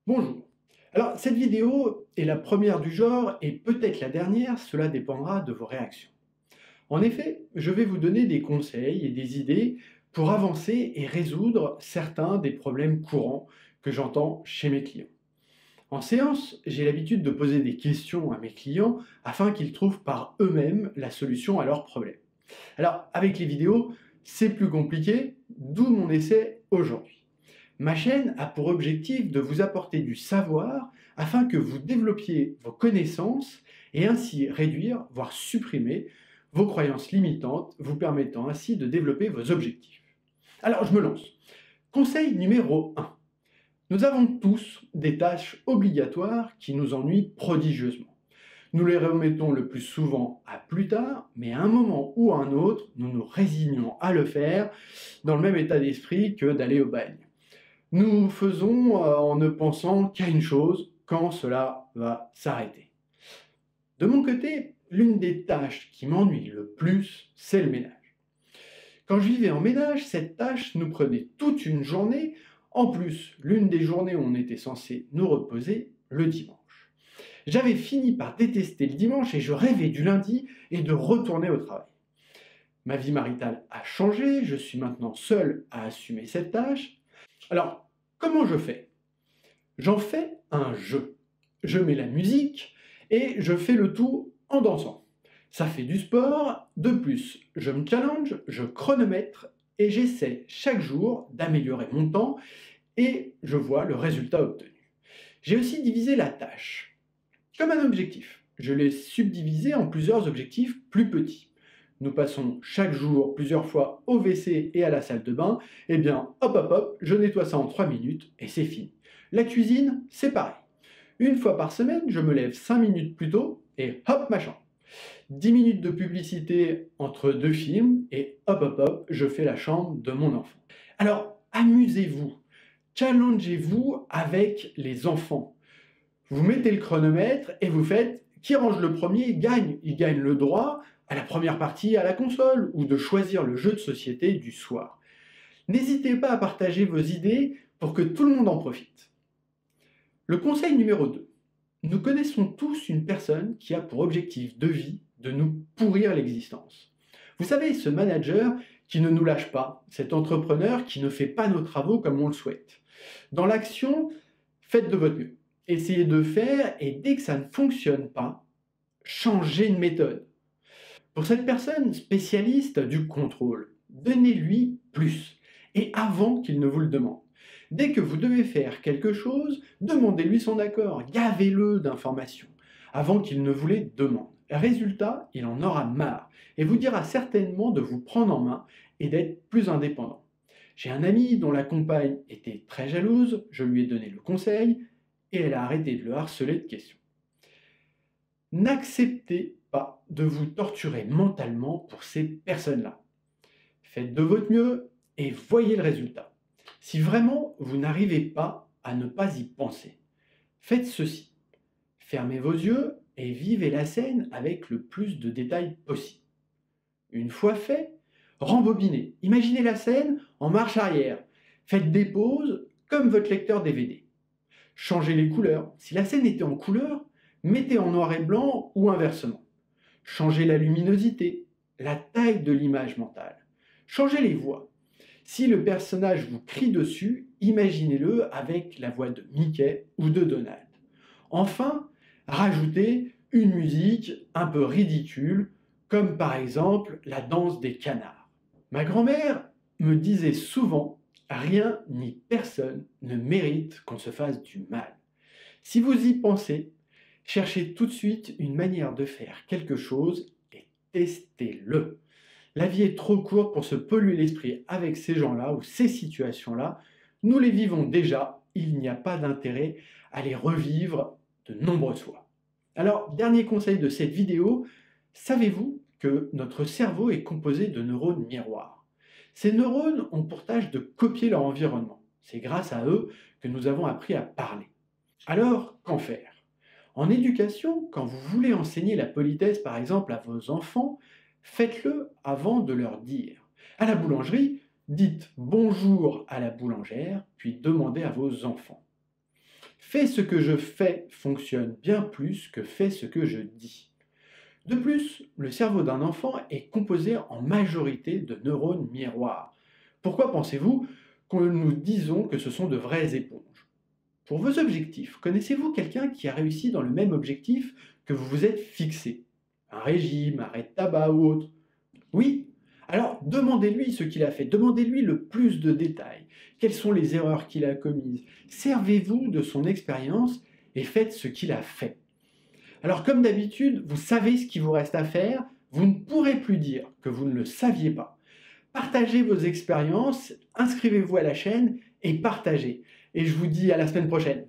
Bonjour. Alors, cette vidéo est la première du genre et peut-être la dernière, cela dépendra de vos réactions. En effet, je vais vous donner des conseils et des idées pour avancer et résoudre certains des problèmes courants que j'entends chez mes clients. En séance, j'ai l'habitude de poser des questions à mes clients afin qu'ils trouvent par eux-mêmes la solution à leurs problèmes. Alors, avec les vidéos, c'est plus compliqué, d'où mon essai aujourd'hui. Ma chaîne a pour objectif de vous apporter du savoir afin que vous développiez vos connaissances et ainsi réduire, voire supprimer, vos croyances limitantes, vous permettant ainsi de développer vos objectifs. Alors, je me lance. Conseil numéro 1. Nous avons tous des tâches obligatoires qui nous ennuient prodigieusement. Nous les remettons le plus souvent à plus tard, mais à un moment ou à un autre, nous nous résignons à le faire dans le même état d'esprit que d'aller au bagne. Nous faisons en ne pensant qu'à une chose, quand cela va s'arrêter. De mon côté, l'une des tâches qui m'ennuie le plus, c'est le ménage. Quand je vivais en ménage, cette tâche nous prenait toute une journée, en plus l'une des journées où on était censé nous reposer, le dimanche. J'avais fini par détester le dimanche et je rêvais du lundi et de retourner au travail. Ma vie maritale a changé, je suis maintenant seul à assumer cette tâche. Alors, comment je fais? J'en fais un jeu. Je mets la musique et je fais le tout en dansant. Ça fait du sport. De plus, je me challenge, je chronomètre et j'essaie chaque jour d'améliorer mon temps et je vois le résultat obtenu. J'ai aussi divisé la tâche comme un objectif. Je l'ai subdivisé en plusieurs objectifs plus petits. Nous passons chaque jour plusieurs fois au WC et à la salle de bain, eh bien hop hop hop, je nettoie ça en 3 minutes et c'est fini. La cuisine, c'est pareil. Une fois par semaine, je me lève 5 minutes plus tôt et hop ma chambre. 10 minutes de publicité entre deux films et hop hop hop, je fais la chambre de mon enfant. Alors amusez-vous, challengez-vous avec les enfants. Vous mettez le chronomètre et vous faites qui range le premier gagne. Il gagne le droit à la première partie à la console ou de choisir le jeu de société du soir. N'hésitez pas à partager vos idées pour que tout le monde en profite. Le conseil numéro 2. Nous connaissons tous une personne qui a pour objectif de vie de nous pourrir l'existence. Vous savez, ce manager qui ne nous lâche pas, cet entrepreneur qui ne fait pas nos travaux comme on le souhaite. Dans l'action, faites de votre mieux. Essayez de faire et dès que ça ne fonctionne pas, changez de méthode. Pour cette personne spécialiste du contrôle, donnez-lui plus et avant qu'il ne vous le demande. Dès que vous devez faire quelque chose, demandez-lui son accord, gavez-le d'informations avant qu'il ne vous les demande. Résultat, il en aura marre et vous dira certainement de vous prendre en main et d'être plus indépendant. J'ai un ami dont la compagne était très jalouse, je lui ai donné le conseil et elle a arrêté de le harceler de questions. N'acceptez pas de vous torturer mentalement pour ces personnes-là. Faites de votre mieux et voyez le résultat. Si vraiment vous n'arrivez pas à ne pas y penser, faites ceci. Fermez vos yeux et vivez la scène avec le plus de détails possible. Une fois fait, rembobinez. Imaginez la scène en marche arrière. Faites des pauses comme votre lecteur DVD. Changez les couleurs. Si la scène était en couleur, mettez en noir et blanc ou inversement. Changez la luminosité, la taille de l'image mentale. Changez les voix. Si le personnage vous crie dessus, imaginez-le avec la voix de Mickey ou de Donald. Enfin, rajoutez une musique un peu ridicule, comme par exemple la danse des canards. Ma grand-mère me disait souvent « Rien ni personne ne mérite qu'on se fasse du mal ». Si vous y pensez, cherchez tout de suite une manière de faire quelque chose et testez-le. La vie est trop courte pour se polluer l'esprit avec ces gens-là ou ces situations-là. Nous les vivons déjà, il n'y a pas d'intérêt à les revivre de nombreuses fois. Alors, dernier conseil de cette vidéo, savez-vous que notre cerveau est composé de neurones miroirs? Ces neurones ont pour tâche de copier leur environnement. C'est grâce à eux que nous avons appris à parler. Alors, qu'en faire? En éducation, quand vous voulez enseigner la politesse par exemple à vos enfants, faites-le avant de leur dire. À la boulangerie, dites bonjour à la boulangère, puis demandez à vos enfants. Fais ce que je fais fonctionne bien plus que fais ce que je dis. De plus, le cerveau d'un enfant est composé en majorité de neurones miroirs. Pourquoi pensez-vous que nous disons que ce sont de vraies éponges? Pour vos objectifs, connaissez-vous quelqu'un qui a réussi dans le même objectif que vous vous êtes fixé? Un régime, arrêt de tabac ou autre? Oui? Alors demandez-lui ce qu'il a fait, demandez-lui le plus de détails. Quelles sont les erreurs qu'il a commises? Servez-vous de son expérience et faites ce qu'il a fait. Alors comme d'habitude, vous savez ce qu'il vous reste à faire, vous ne pourrez plus dire que vous ne le saviez pas. Partagez vos expériences, inscrivez-vous à la chaîne et partagez. Et je vous dis à la semaine prochaine.